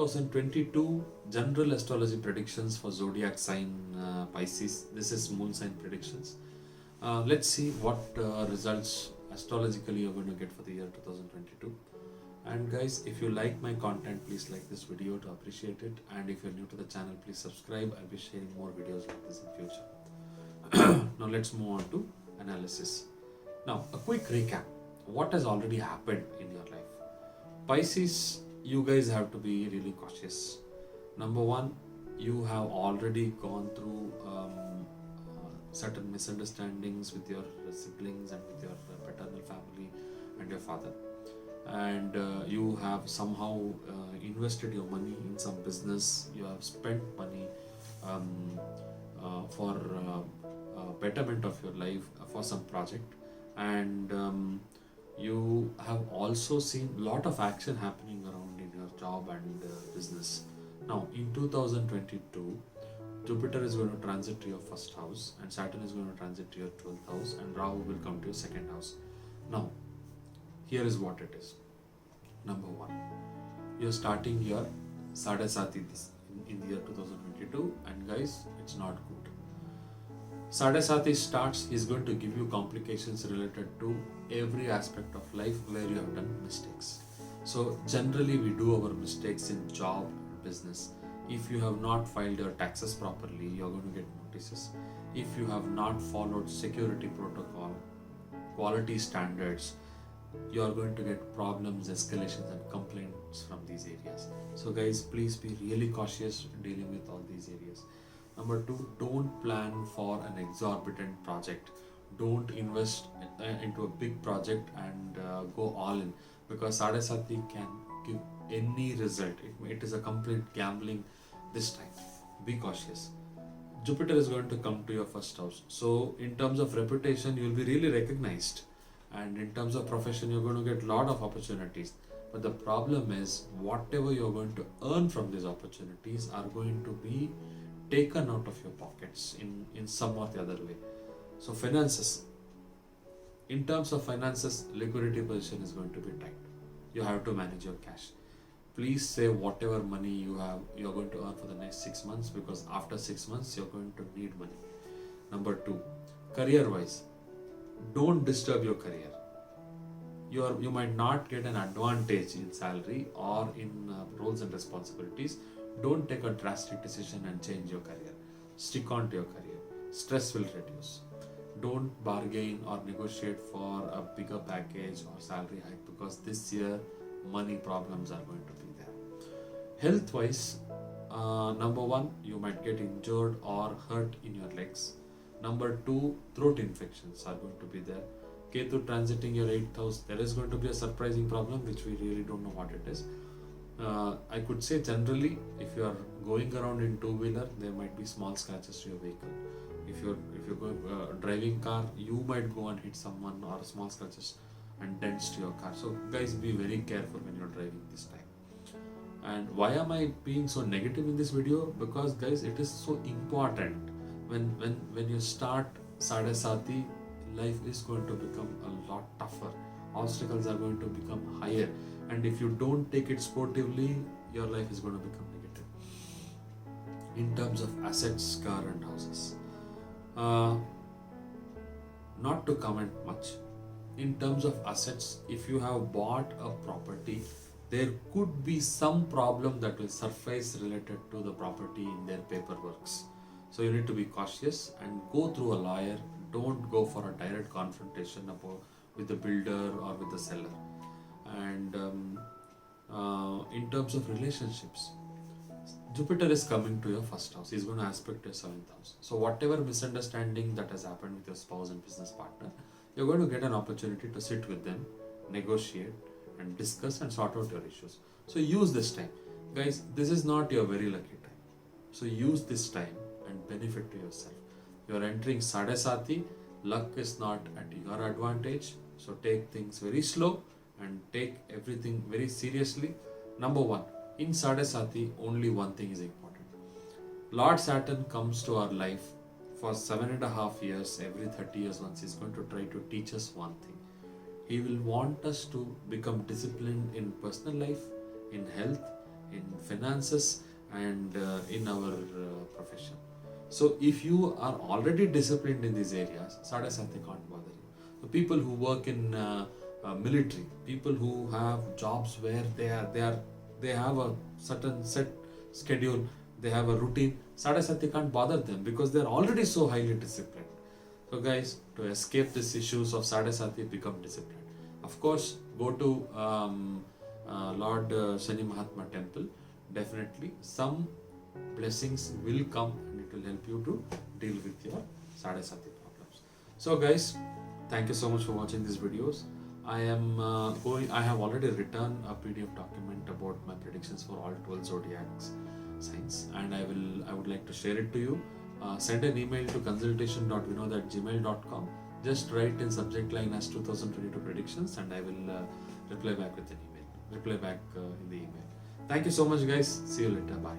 2022 general astrology predictions for zodiac sign Pisces. This is moon sign predictions. Let's see what results astrologically you're going to get for the year 2022. And guys, if you like my content, please like this video to appreciate it. And if you're new to the channel, please subscribe. I'll be sharing more videos like this in future. Now let's move on to analysis. Now, a quick recap. What has already happened in your life? Pisces, you guys have to be really cautious. Number one, you have already gone through certain misunderstandings with your siblings and with your paternal family and your father. And you have somehow invested your money in some business. You have spent money for betterment of your life, for some project. And you have also seen a lot of action happening around in your job and business. Now in 2022, Jupiter is going to transit to your first house and Saturn is going to transit to your 12th house and Rahu will come to your second house. Now here is what it is. Number one, you're starting your Sadesati in the year 2022, and guys, it's not good. Sadesati starts, he's going to give you complications related to every aspect of life where you have done mistakes. So generally we do our mistakes in job and business. If you have not filed your taxes properly, you're going to get notices. If you have not followed security protocol, quality standards, you are going to get problems, escalations and complaints from these areas. So guys, please be really cautious dealing with all these areas. Number two, don't plan for an exorbitant project. Don't invest into a big project and go all in, because Sadesati can give any result. It is a complete gambling this time. Be cautious. Jupiter is going to come to your first house. So in terms of reputation, you will be really recognized. And in terms of profession, you're going to get a lot of opportunities. But the problem is, whatever you're going to earn from these opportunities are going to be taken out of your pockets in some or the other way. So finances. In terms of finances, liquidity position is going to be tight. You have to manage your cash. Please save whatever money you have, you're going to earn for the next 6 months, because after 6 months, you're going to need money. Number two, career-wise. Don't disturb your career. You might not get an advantage in salary or in roles and responsibilities. Don't take a drastic decision and change your career. Stick on to your career. Stress will reduce. Don't bargain or negotiate for a bigger package or salary hike, because this year money problems are going to be there. Health wise, number one, you might get injured or hurt in your legs. Number two, throat infections are going to be there. Ketu transiting your 8th house, there is going to be a surprising problem which we really don't know what it is. I could say generally, if you are going around in two-wheeler, there might be small scratches to your vehicle. If you're going driving car, you might go and hit someone, or small scratches and dents to your car. So guys, be very careful when you're driving this time. And why am I being so negative in this video? Because guys, it is so important. When you start Sadesati, life is going to become a lot tougher. Obstacles are going to become higher. And if you don't take it sportively, your life is going to become negative. In terms of assets, car and houses. Not to comment much. In terms of assets, if you have bought a property, there could be some problem that will surface related to the property in their paperworks. So you need to be cautious and go through a lawyer. Don't go for a direct confrontation with the builder or with the seller. And in terms of relationships, Jupiter is coming to your first house. He's going to aspect your 7th house. So whatever misunderstanding that has happened with your spouse and business partner, you're going to get an opportunity to sit with them, negotiate and discuss and sort out your issues. So use this time. Guys, this is not your very lucky time. So use this time and benefit to yourself. You are entering Sadesati. Luck is not at your advantage. So take things very slow and take everything very seriously. Number one, in Sadesati, only one thing is important. Lord Saturn comes to our life for 7.5 years, every 30 years once. He's going to try to teach us one thing. He will want us to become disciplined in personal life, in health, in finances, and in our profession. So if you are already disciplined in these areas, Sada Sati can't bother you. The people who work in military, people who have jobs where they have a certain set schedule, they have a routine, Sada Sati can't bother them because they're already so highly disciplined. So guys, to escape these issues of Sada Sati, become disciplined. Of course, go to Lord Shani Mahatma temple. Definitely some blessings will come and it will help you to deal with your Sada Sati problems. So guys, thank you so much for watching these videos. I have already written a PDF document about my predictions for all 12 zodiacs signs, and I would like to share it to you. Send an email to consultation.vinod@gmail.com. Just write in subject line as 2022 predictions, and I will reply back with an email. Reply back in the email. Thank you so much, guys. See you later. Bye.